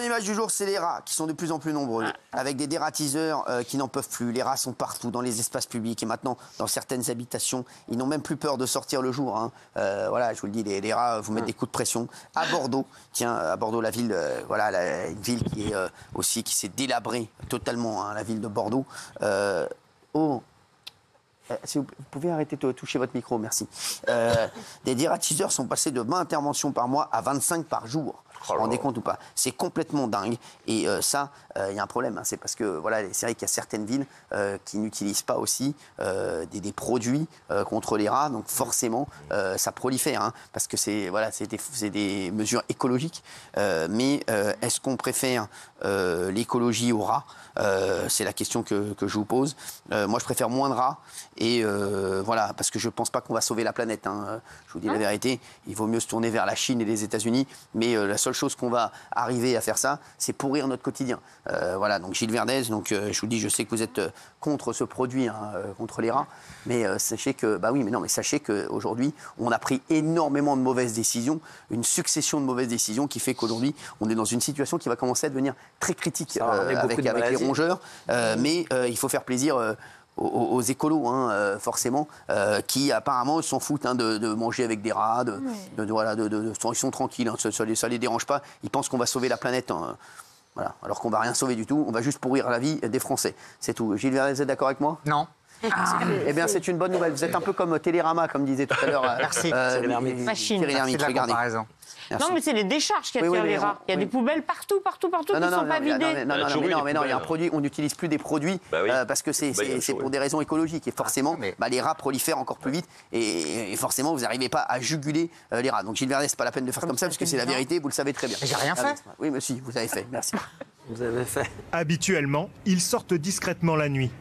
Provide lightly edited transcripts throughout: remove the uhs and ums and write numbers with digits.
image du jour, c'est les rats qui sont de plus en plus nombreux, avec des dératiseurs qui n'en peuvent plus. Les rats sont partout, dans les espaces publics et maintenant dans certaines habitations. Ils n'ont même plus peur de sortir le jour. Hein. Voilà, je vous le dis, les rats vous mettent des coups de pression. À Bordeaux, tiens, à Bordeaux, la ville, une ville qui est aussi qui s'est délabrée totalement, hein, la ville de Bordeaux. Si vous pouvez arrêter de toucher votre micro, merci. Des dératiseurs sont passés de 20 interventions par mois à 25 par jour. Vous vous rendez compte ou pas? C'est complètement dingue. Et ça, il y a un problème. Hein. C'est parce que voilà, c'est vrai qu'il y a certaines villes qui n'utilisent pas aussi des produits contre les rats. Donc forcément, ça prolifère. Hein, parce que c'est des mesures écologiques. Mais est-ce qu'on préfère l'écologie aux rats? C'est la question que je vous pose. Moi, je préfère moins de rats. Et voilà, parce que je ne pense pas qu'on va sauver la planète. Hein. Je vous dis la vérité. Il vaut mieux se tourner vers la Chine et les États-Unis. Mais la seule chose qu'on va arriver à faire ça, c'est pourrir notre quotidien. Voilà, donc Gilles Verdez, donc, je vous dis, je sais que vous êtes contre ce produit, hein, contre les rats. Mais sachez que, sachez qu'aujourd'hui, on a pris énormément de mauvaises décisions, une succession de mauvaises décisions qui fait qu'aujourd'hui, on est dans une situation qui va commencer à devenir très critique avec les rongeurs. Mais il faut faire plaisir aux écolos, hein, forcément, qui apparemment s'en foutent hein, de manger avec des rats, ils sont tranquilles, hein, ça les dérange pas. Ils pensent qu'on va sauver la planète. Hein, voilà, alors qu'on va rien sauver du tout, on va juste pourrir la vie des Français. C'est tout. Gilles Verdez, vous êtes d'accord avec moi? Non. Eh bien, c'est une bonne nouvelle. Vous êtes un peu comme Télérama, comme disait tout à l'heure. Merci. Machine. Regardez. Merci. Non, mais c'est les décharges qui attirent les rats. Il y a des poubelles partout qui ne sont pas vidées. Non, il y a un produit, on n'utilise plus des produits parce que c'est pour des raisons écologiques. Et forcément, les rats prolifèrent encore plus vite. Et forcément, vous n'arrivez pas à juguler les rats. Donc Gilles Verdez, c'est pas la peine de faire comme ça, parce que c'est la vérité, vous le savez très bien. J'ai rien fait. Oui, mais si, vous avez fait. Merci. Vous avez fait. Habituellement, ils sortent discrètement la nuit.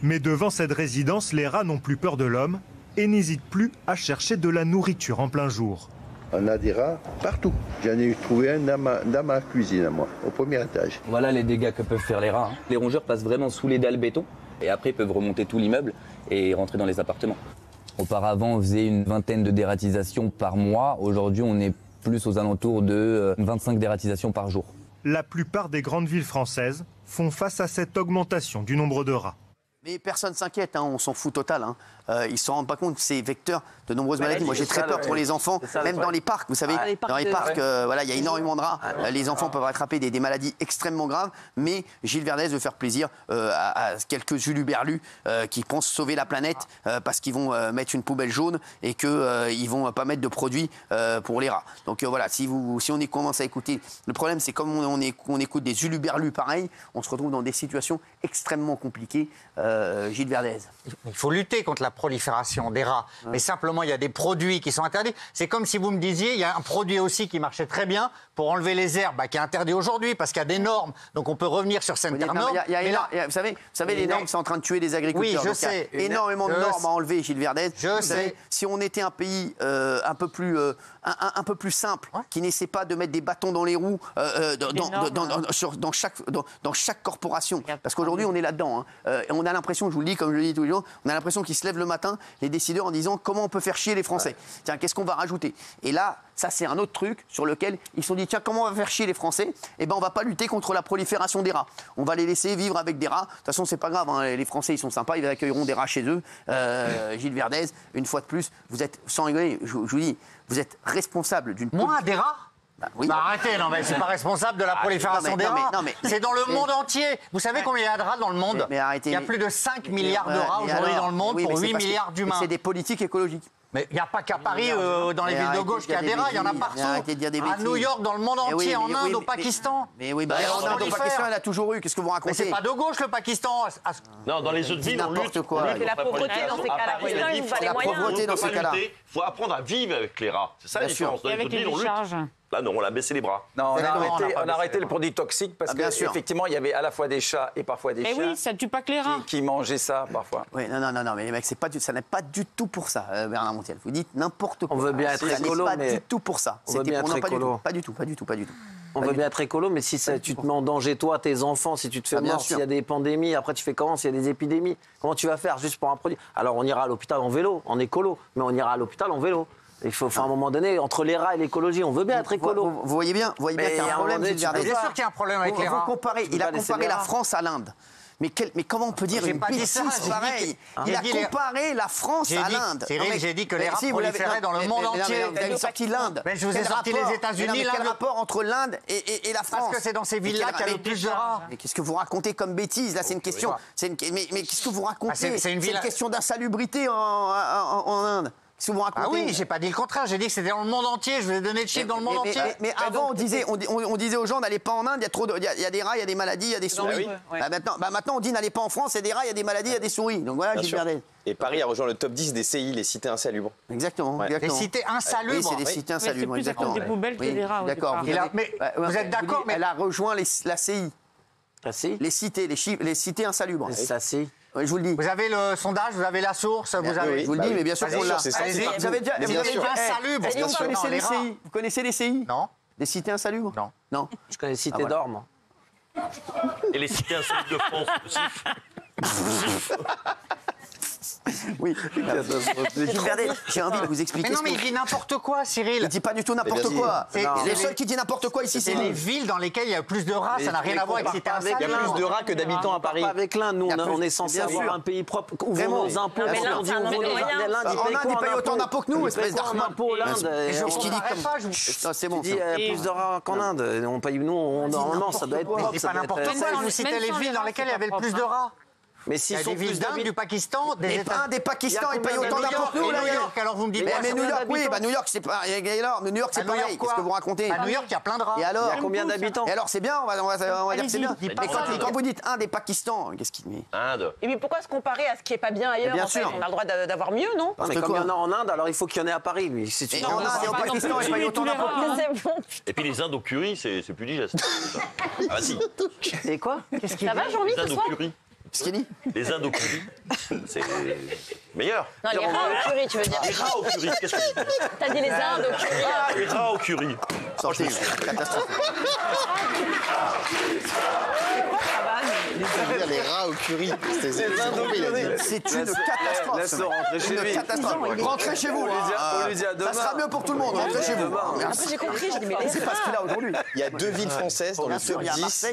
Mais devant cette résidence, les rats n'ont plus peur de l'homme et n'hésitent plus à chercher de la nourriture en plein jour. On a des rats partout. J'en ai trouvé un dans ma cuisine à moi, au premier étage. Voilà les dégâts que peuvent faire les rats. Hein. Les rongeurs passent vraiment sous les dalles béton et après ils peuvent remonter tout l'immeuble et rentrer dans les appartements. Auparavant, on faisait une vingtaine de dératisations par mois. Aujourd'hui, on est plus aux alentours de 25 dératisations par jour. La plupart des grandes villes françaises font face à cette augmentation du nombre de rats. Mais personne ne s'inquiète, hein, on s'en fout total. Hein. Ils ne se rendent pas compte que c'est vecteur de nombreuses maladies. Moi, j'ai très peur pour les enfants, même dans les parcs. Vous savez, dans les parcs, il y a énormément de rats. Les enfants peuvent attraper des maladies extrêmement graves. Mais Gilles Verdez veut faire plaisir à quelques uluberlus qui pensent sauver la planète parce qu'ils vont mettre une poubelle jaune et qu'ils ne vont pas mettre de produits pour les rats. Donc voilà, si on commence à écouter... Le problème, c'est comme on écoute des uluberlus pareils, on se retrouve dans des situations extrêmement compliquées. Gilles Verdez. Il faut lutter contre la prolifération des rats. Mais simplement, il y a des produits qui sont interdits. C'est comme si vous me disiez, il y a un produit aussi qui marchait très bien pour enlever les herbes, qui est interdit aujourd'hui parce qu'il y a des normes. Donc on peut revenir sur certaines normes. Vous savez, les normes, c'est en train de tuer les agriculteurs. Oui, je sais. Il y a énormément de normes à enlever, Gilles Verdez. Je sais. Si on était un pays un peu plus simple, qui n'essaie pas de mettre des bâtons dans les roues dans chaque corporation, parce qu'aujourd'hui on est là-dedans. Hein. On a l'impression, je vous le dis comme je le dis tous les jours, on a l'impression qu'ils se lèvent le matin, les décideurs, en disant comment on peut faire chier les Français. Tiens, qu'est-ce qu'on va rajouter? Et là, ça c'est un autre truc sur lequel ils se sont dit, tiens, comment on va faire chier les Français? Eh ben, on va pas lutter contre la prolifération des rats. On va les laisser vivre avec des rats. De toute façon, c'est pas grave, hein. Les Français, ils sont sympas, ils accueilleront des rats chez eux. Gilles Verdez, une fois de plus, vous êtes, sans rigoler, je vous dis, vous êtes responsable d'une... Moi, des rats? Oui. Arrêtez, non mais c'est pas responsable de la prolifération des rats. C'est dans le monde entier. Vous savez combien il y a de rats dans le monde? Il y a plus de 5 milliards de rats aujourd'hui dans le monde pour 8 milliards d'humains. C'est des politiques écologiques. Mais il n'y a pas qu'à Paris, dans les villes de gauche, qu'il y a des rats, il y en a partout. À New York, dans le monde entier, en Inde, au Pakistan. Mais oui, en Inde, au Pakistan, il y en a toujours eu. Qu'est-ce que vous racontez? Mais c'est pas de gauche, le Pakistan. Non, dans les autres villes, on lutte. C'est la pauvreté dans ces cas-là. C'est la pauvreté dans ces cas-là. Il faut apprendre à vivre avec les rats. C'est ça la différence. Dans les autres villes, on lutte. Là, non, on a baissé les bras. Non, on a arrêté le produit toxique parce qu'effectivement, il y avait à la fois des chats et parfois des chiens. Mais oui, ça tue pas que les rats. Qui mangeaient ça parfois. Oui, non, mais les mecs, ça n'est pas du tout pour ça, Bernard Montiel. Vous dites n'importe quoi. On veut bien être écolo, mais... Ça n'est pas du tout pour ça. On veut bien être écolo. Pas du tout. On veut bien être écolo, mais si tu te mets en danger, toi, tes enfants, si tu te fais mort, s'il y a des pandémies, après tu fais comment? S'il y a des épidémies, comment tu vas faire juste pour un produit? Alors on ira à l'hôpital en vélo, en écolo, mais on ira à l'hôpital en vélo. Il faut, à un moment donné, entre les rats et l'écologie, on veut bien être écolo. Vous voyez bien qu'il y a un problème. Bien sûr qu'il y a un problème avec les rats. Il a comparé la France à l'Inde. Mais comment on peut dire une bêtise pareille? Il a comparé la France à l'Inde. Cyril, j'ai dit que les rats proliféraient dans le monde entier. Vous avez sorti l'Inde. Mais je vous ai sorti les États-Unis. Quel rapport entre l'Inde et la France? Parce que c'est dans ces villes-là qu'il y a le plus de rats. Mais qu'est-ce que vous racontez comme bêtise? Là, c'est une question. Mais qu'est-ce que vous racontez? C'est une question d'insalubrité en Inde. Ah oui, j'ai pas dit le contraire, j'ai dit que c'était dans le monde entier, je vous ai donné le chiffre dans le monde entier. Mais avant, on disait aux gens, n'allez pas en Inde, il y a des rats, il y a des maladies, il y a des souris. Maintenant, on dit, n'allez pas en France, il y a des rats, il y a des maladies, il y a des souris. Donc voilà, Gilles Verdet. Et Paris a rejoint le top 10 des CI, les cités insalubres. Exactement. Les cités insalubres. Oui, c'est des cités insalubres, exactement. C'est plus des poubelles que des rats. D'accord. Mais vous êtes d'accord, mais... Elle a rejoint la CI. La CI? Les cités insalubres. C'est la CI. Oui, je vous le dis. Vous avez le sondage, vous avez la source, vous avez... Je vous le dis, mais bien sûr qu'on l'a. Vous avez déjà insalubre. Est-ce que vous connaissez les CI? Vous connaissez les CI? Non. Des cités insalubres? Non. Je connais les cités d'or, moi. Et les cités insalubres de France aussi. Oui. J'ai envie de vous expliquer. Mais non, mais il dit n'importe quoi, Cyril. Il dit pas du tout n'importe quoi. Le seul qui dit n'importe quoi ici, c'est les villes dans lesquelles il y a plus de rats, ça n'a rien à voir avec cités insalubres. Il y a plus de rats que d'habitants à Paris. Avec l'Inde, nous, on est censé avoir un pays propre. Ouvrons nos impôts. En Inde, ils payent autant d'impôts que nous, espèce d'impôts. Est-ce qu'il dit comme... C'est bon. Il y a plus de rats qu'en Inde. On paye, nous, normalement, ça doit être... C'est pas n'importe quoi, vous citez les villes dans lesquelles il y avait le plus de rats. Mais s'ils sont plus d'Inde, du Pakistan, des États... des Pakistan, ils payent autant d'impôts que nous. New York, alors vous me dites... Mais New York, oui, New York, c'est pas... New York, c'est pareil. Qu'est-ce que vous racontez? À New York, il y a plein de rats. Et alors? Il y a combien d'habitants? Et alors, c'est bien, on va dire que c'est bien. Mais quand vous dites un des Pakistan, qu'est-ce qu'il met? Inde. Et mais pourquoi se comparer à ce qui est pas bien ailleurs? Bien sûr. On a le droit d'avoir mieux, non? Mais comme il y en a en Inde, alors il faut qu'il y en ait à Paris. Et en Inde et au Pakistan, ils payent autant d'impôts que nous. Et puis les Indes au curry, c'est plus digeste. Ah si. Et quoi? Ça va, Jean-Louis, ce soir? Qu'est-ce qu'il dit? Les Indes au curry, c'est meilleur. Non, les rats au curry, tu veux dire. Les rats au curry, qu'est-ce que tu dis? T'as dit les Indes au curry. Ah, les rats au curry. Sortez, catastrophe. Les rats au curry. C'est une catastrophe. Laisse-le rentrer chez lui. Rentrez chez vous. On lui dit à demain. Ça sera mieux pour tout le monde. Rentrez chez vous. Après, j'ai compris, j'ai dit, mais C'est pas ce qu'il a aujourd'hui. Il y a 2 villes françaises dans le top 10.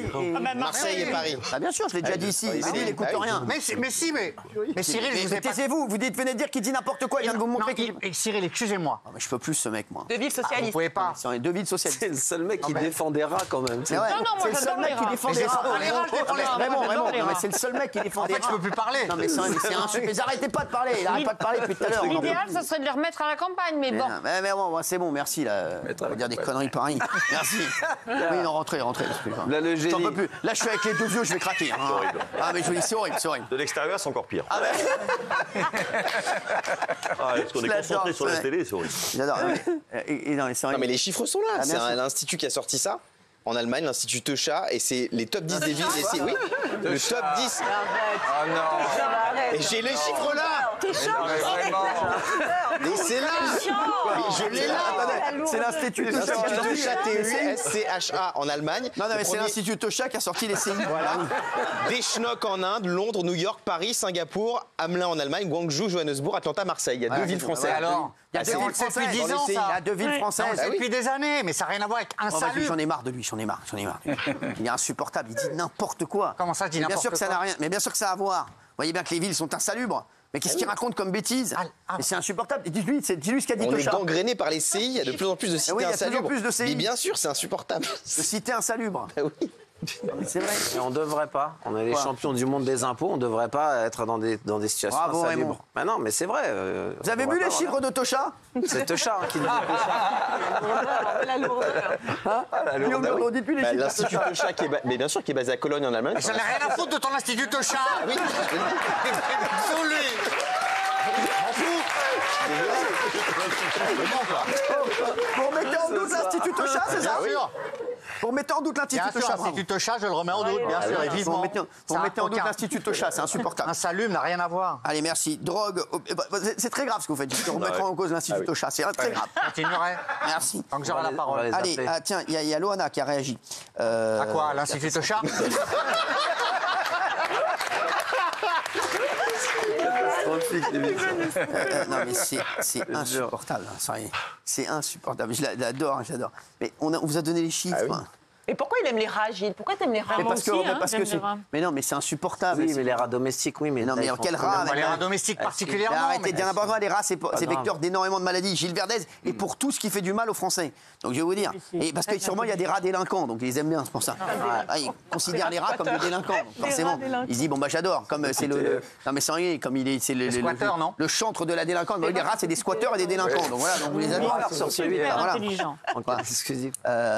Marseille et Paris. Ah bien sûr, je l'ai déjà dit ici. Il n'écoute rien. Mais Cyril, Mais taisez-vous. Vous venez de dire qu'il dit n'importe quoi. Il vient de vous montrer qu'il... Cyril, excusez-moi. Je peux plus ce mec, moi. de villes Vous socialistes. pouvez pas. C'est les 2 villes socialistes. C'est le seul mec qui défend des rats quand même. C'est vrai. moi, C'est le seul j'adore mec les qui rats. défend Mais des je rats. défends les rats, je défends les rats. Vraiment, J'adore les mais rats. c'est le seul mec qui défend En des fait, je rats. peux plus parler. Non, mais c'est un super. Arrêtez pas de parler. Il arrête pas de parler depuis tout à l'heure. L'idéal, ça serait de les remettre à la campagne, mais bon. Mais bon, c'est bon, merci. Là, on va dire des conneries pareilles. Merci. Oui, non, rentrez. Là, le J'en génie. peux plus. Là, je suis avec les 2 vieux, je vais craquer. C'est horrible. Ah, mais je vous dis, c'est horrible. De l'extérieur, c'est encore pire. Ah, Est-ce qu'on est concentré sur la télé, c'est horrible. J'adore. Non, mais les chiffres sont là. Ah, C'est merci. l'institut qui a sorti ça. En Allemagne, l'Institut Techa, et c'est les top 10 des villes. Oui, le top 10. Oh non. Et j'ai les chiffres là. Et c'est là. Je l'ai là. C'est l'Institut Techa, T-E-S-C-H-A en Allemagne. Non, mais c'est l'Institut Techa qui a sorti les CI. Deschnock en Inde, Londres, New York, Paris, Singapour, Hamelin en Allemagne, Guangzhou, Johannesburg, Atlanta, Marseille. Il y a 2 villes françaises. Alors, Il y a 2 villes françaises. depuis 10 ans, Il y ça. a 2 villes françaises. Depuis des années, mais ça n'a rien à voir avec un salut. J'en ai marre de lui, j'en ai marre. Il est insupportable, il dit n'importe quoi. Comment ça, il dit Bien n'importe sûr que ça quoi n'a rien. Mais bien sûr que ça a à voir. Vous voyez bien que les villes sont insalubres. Mais qu'est-ce qu'il raconte comme bêtises? Mais c'est insupportable. Dis-lui ce qu'a dit On est Techa. gangréné par les CI, il y a de plus en plus de cités oui, il y a insalubres. toujours plus de CI. Mais bien sûr, c'est insupportable. De cités insalubres. Oui. C'est vrai. Et on devrait pas. On est les champions du monde des impôts. On devrait pas être dans des situations Bravo, insalubres. Raymond. Mais non, mais c'est vrai. Vous avez vu les chiffres de Techa? C'est Techa qui nous dit La lourdeur. On dit plus les chiffres. L'Institut Techa, mais bien sûr, qui est basé à Cologne en Allemagne. J'en ai rien à foutre de ton institut Techa. Oui. Désolé. Vous remettez en doute l'Institut Techa, c'est ça? Bien sûr. Vous remettez en doute l'Institut Bien sûr, Techa. l'Institut Techa, je le remets en doute, bien sûr, évidemment. Vous remettez en doute l'Institut Techa, c'est insupportable. Un salut n'a rien à voir. Allez, merci. Drogue, c'est très grave ce que vous faites. Je remettrai en cause l'Institut Techa, c'est très grave. Continuerai. Merci. Tant que j'aurai la parole. Allez, tiens, il y a Loana qui a réagi. À quoi? À l'Institut Techa? Non, mais c'est insupportable. C'est insupportable. Je l'adore, j'adore. Mais on vous a donné les chiffres. Mais pourquoi il aime les rats, Gilles? Pourquoi t'aimes les rats? Parce que mais non, mais c'est insupportable. Oui, mais les rats domestiques, oui, mais non, mais quel rat? Les rats domestiques particulièrement. Arrêtez de dire n'importe quoi. Les rats, c'est vecteur d'énormément de maladies. Gilles Verdez est pour tout ce qui fait du mal aux Français. Donc je vais vous dire. Et parce que sûrement il y a des rats délinquants, donc ils les aiment bien, c'est pour ça. Ils considèrent les rats comme des délinquants, forcément. Ils se disent bon bah j'adore, comme c'est le. Non mais sans rien, comme c'est le chantre de la délinquance. Les rats, c'est des squatteurs et des délinquants. Donc voilà, donc vous les adorez. Super intelligent. Excusez.